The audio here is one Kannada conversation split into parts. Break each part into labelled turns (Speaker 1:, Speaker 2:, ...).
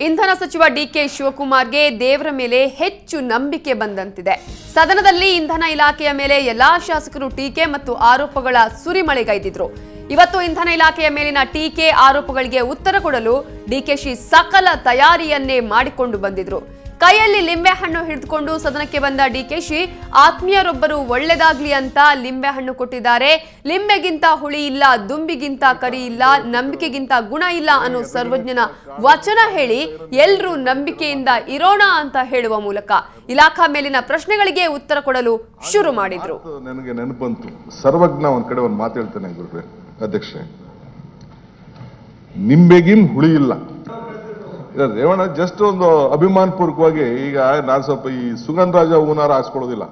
Speaker 1: ಇಂಧನ ಸಚಿವ ಡಿಕೆ ಶಿವಕುಮಾರ್ಗೆ ದೇವರ ಮೇಲೆ ಹೆಚ್ಚು ನಂಬಿಕೆ ಬಂದಂತಿದೆ. ಸದನದಲ್ಲಿ ಇಂಧನ ಇಲಾಖೆಯ ಮೇಲೆ ಎಲ್ಲಾ ಶಾಸಕರು ಟೀಕೆ ಮತ್ತು ಆರೋಪಗಳ ಸುರಿಮಳೆಗೈದಿದ್ರು. ಇವತ್ತು ಇಂಧನ ಇಲಾಖೆಯ ಮೇಲಿನ ಟೀಕೆ ಆರೋಪಗಳಿಗೆ ಉತ್ತರ ಕೊಡಲು ಡಿಕೆಶಿ ಸಕಲ ತಯಾರಿಯನ್ನೇ ಮಾಡಿಕೊಂಡು ಬಂದಿದ್ರು. ಕೈಯಲ್ಲಿ ಲಿಂಬೆಹಣ್ಣು ಹಿಡಿದುಕೊಂಡು ಸದನಕ್ಕೆ ಬಂದ ಡಿಕೆಶಿ ಆತ್ಮೀಯರೊಬ್ಬರು ಒಳ್ಳೆದಾಗ್ಲಿ ಅಂತ ಲಿಂಬೆಹಣ್ಣು ಕೊಟ್ಟಿದ್ದಾರೆ. ಲಿಂಬೆಗಿಂತ ಹುಳಿ ಇಲ್ಲ, ದುಂಬಿಗಿಂತ ಕರಿ ಇಲ್ಲ, ನಂಬಿಕೆಗಿಂತ ಗುಣ ಇಲ್ಲ ಅನ್ನೋ ಸರ್ವಜ್ಞನ ವಚನ ಹೇಳಿ ಎಲ್ರೂ ನಂಬಿಕೆಯಿಂದ ಇರೋಣ ಅಂತ ಹೇಳುವ ಮೂಲಕ ಇಲಾಖಾ ಮೇಲಿನ ಪ್ರಶ್ನೆಗಳಿಗೆ ಉತ್ತರ ಕೊಡಲು ಶುರು ಮಾಡಿದ್ರು.
Speaker 2: ನನಗೆ ನೆನಪಂತು, ಸರ್ವಜ್ಞ ಒಂದ್ ಕಡೆ ಒಂದು ಮಾತು ಹೇಳ್ತಾನೆ ಗುರುವೆ ಅಧ್ಯಕ್ಷೆ, ನಿಂಬೆಗಿನ್ ಹುಳಿ ಇಲ್ಲ. ರೇವಣ್ಣ ಜಸ್ಟ್ ಒಂದು ಅಭಿಮಾನ ಪೂರ್ವಕವಾಗಿ ಈಗ ನಾನು ಸ್ವಲ್ಪ ಈ ಸುಗಂಧರಾಜ ಹೂನಾರ ಹಾಕ್ಸ್ಕೊಳ್ಳೋದಿಲ್ಲ,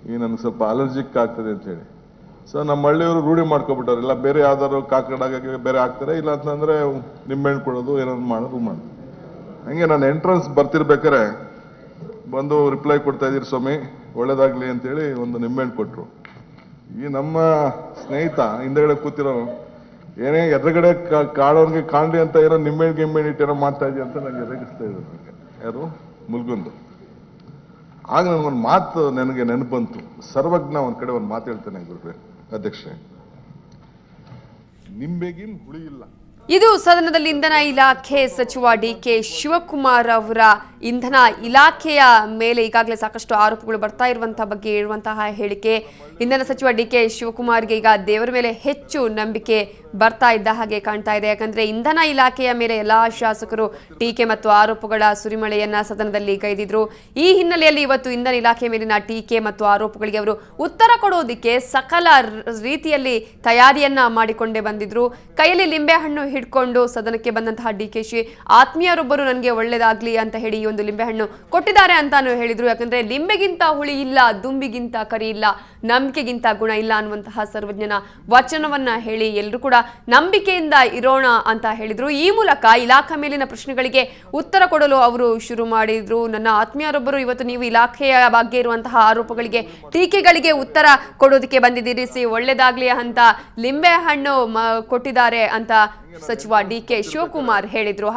Speaker 2: ಈ ನನಗೆ ಸ್ವಲ್ಪ ಅಲರ್ಜಿಕ್ ಆಗ್ತದೆ ಅಂತ ಹೇಳಿ. ಸೊ ನಮ್ಮ ಹಳ್ಳಿಯವರು ರೂಢಿ ಮಾಡ್ಕೊಬಿಟ್ಟಾರೆ, ಇಲ್ಲ ಬೇರೆ ಯಾವ್ದಾದ್ರು ಕಾಕಡಾಗ ಬೇರೆ ಹಾಕ್ತಾರೆ, ಇಲ್ಲ ಅಂತಂದ್ರೆ ನಿಂಬೆಹಣ್ಣು ಕೊಡೋದು ಏನಾದ್ರು ಮಾಡೋದು ಮಾಡಿ. ಹಂಗೆ ನಾನು ಎಂಟ್ರೆನ್ಸ್ ಬರ್ತಿರ್ಬೇಕಾರೆ ಬಂದು ರಿಪ್ಲೈ ಕೊಡ್ತಾ ಇದೀರಿ ಸ್ವಾಮಿ ಒಳ್ಳೇದಾಗ್ಲಿ ಅಂತೇಳಿ ಒಂದು ನಿಂಬೆಹಣ್ಣು ಕೊಟ್ರು. ಈ ನಮ್ಮ ಸ್ನೇಹಿತ ಹಿಂದೆಗಡೆ ಕೂತಿರೋ ಏನೇ ಎದುರುಗಡೆ ಕಾಡೋನ್ಗೆ ಕಾಣ್ಲಿ ಅಂತ ಏನೋ ನಿಂಬೆಹಣ್ಣು ಇಟ್ಟೇನೋ ಮಾಡ್ತಾ ಇದೀಯ ಅಂತ ನನಗೆ ರೇಗಿಸ್ತಾ ಇದ್ರು. ಯಾರು ಮುಲ್ಗುಂದು. ಆಗ ನನಗೊಂದು ಮಾತು ನನಗೆ ನೆನಪಂತು, ಸರ್ವಜ್ಞ ಒಂದ್ ಕಡೆ ಒಂದು ಮಾತು ಹೇಳ್ತಾನೆ ಗುರುವೆ ಅಧ್ಯಕ್ಷೆ, ನಿಂಬೆಗಿನ್ ಹುಳಿ ಇಲ್ಲ.
Speaker 1: ಇದು ಸದನದಲ್ಲಿ ಇಂಧನ ಇಲಾಖೆ ಸಚಿವ ಡಿಕೆ ಶಿವಕುಮಾರ್ ಅವರ ಇಂಧನ ಇಲಾಖೆಯ ಮೇಲೆ ಈಗಾಗಲೇ ಸಾಕಷ್ಟು ಆರೋಪಗಳು ಬರ್ತಾ ಇರುವಂತಹ ಬಗ್ಗೆ ಇರುವಂತಹ ಹೇಳಿಕೆ. ಇಂಧನ ಸಚಿವ ಡಿಕೆ ಶಿವಕುಮಾರ್ಗೆ ಈಗ ದೇವರ ಮೇಲೆ ಹೆಚ್ಚು ನಂಬಿಕೆ ಬರ್ತಾ ಇದ್ದ ಹಾಗೆ ಕಾಣ್ತಾ ಇದೆ. ಯಾಕಂದ್ರೆ ಇಂಧನ ಇಲಾಖೆಯ ಮೇಲೆ ಎಲ್ಲಾ ಶಾಸಕರು ಟೀಕೆ ಮತ್ತು ಆರೋಪಗಳ ಸುರಿಮಳೆಯನ್ನ ಸದನದಲ್ಲಿ ಕೈದಿದ್ರು. ಈ ಹಿನ್ನೆಲೆಯಲ್ಲಿ ಇವತ್ತು ಇಂಧನ ಇಲಾಖೆ ಮೇಲಿನ ಟೀಕೆ ಮತ್ತು ಆರೋಪಗಳಿಗೆ ಅವರು ಉತ್ತರ ಕೊಡೋದಕ್ಕೆ ಸಕಲ ರೀತಿಯಲ್ಲಿ ತಯಾರಿಯನ್ನ ಮಾಡಿಕೊಂಡೇ ಬಂದಿದ್ರು. ಕೈಯಲ್ಲಿ ಲಿಂಬೆಹಣ್ಣು ಹಿಡ್ಕೊಂಡು ಸದನಕ್ಕೆ ಬಂದಂತಹ ಡಿಕೆಶಿ ಆತ್ಮೀಯರೊಬ್ಬರು ನನಗೆ ಒಳ್ಳೇದಾಗ್ಲಿ ಅಂತ ಹೇಳಿ ಈ ಒಂದು ಲಿಂಬೆಹಣ್ಣು ಕೊಟ್ಟಿದ್ದಾರೆ ಅಂತಾನು ಹೇಳಿದ್ರು. ಯಾಕಂದ್ರೆ ಲಿಂಬೆಗಿಂತ ಹುಳಿ ಇಲ್ಲ, ದುಂಬಿಗಿಂತ ಕರಿ ಇಲ್ಲ, ನಂಬಿಕೆಗಿಂತ ಗುಣ ಇಲ್ಲ ಅನ್ನುವಂತಹ ಸರ್ವಜ್ಞನ ವಚನವನ್ನ ಹೇಳಿ ಎಲ್ಲರೂ ಕೂಡ ನಂಬಿಕೆಯಿಂದ ಇರೋಣ ಅಂತ ಹೇಳಿದ್ರು. ಈ ಮೂಲಕ ಇಲಾಖೆ ಮೇಲಿನ ಪ್ರಶ್ನೆಗಳಿಗೆ ಉತ್ತರ ಕೊಡಲು ಅವರು ಶುರು ಮಾಡಿದ್ರು. ನನ್ನ ಆತ್ಮೀಯರೊಬ್ಬರು ಇವತ್ತು ನೀವು ಇಲಾಖೆಯ ಬಗ್ಗೆ ಇರುವಂತಹ ಆರೋಪಗಳಿಗೆ ಟೀಕೆಗಳಿಗೆ ಉತ್ತರ ಕೊಡೋದಕ್ಕೆ ಬಂದಿದ್ದೀರಿ, ಒಳ್ಳೇದಾಗ್ಲಿ ಅಂತ ಲಿಂಬೆಹಣ್ಣು ಕೊಟ್ಟಿದ್ದಾರೆ ಅಂತ ಸಚಿವ ಡಿಕೆ ಶಿವಕುಮಾರ್ ಹೇಳಿದ್ರು.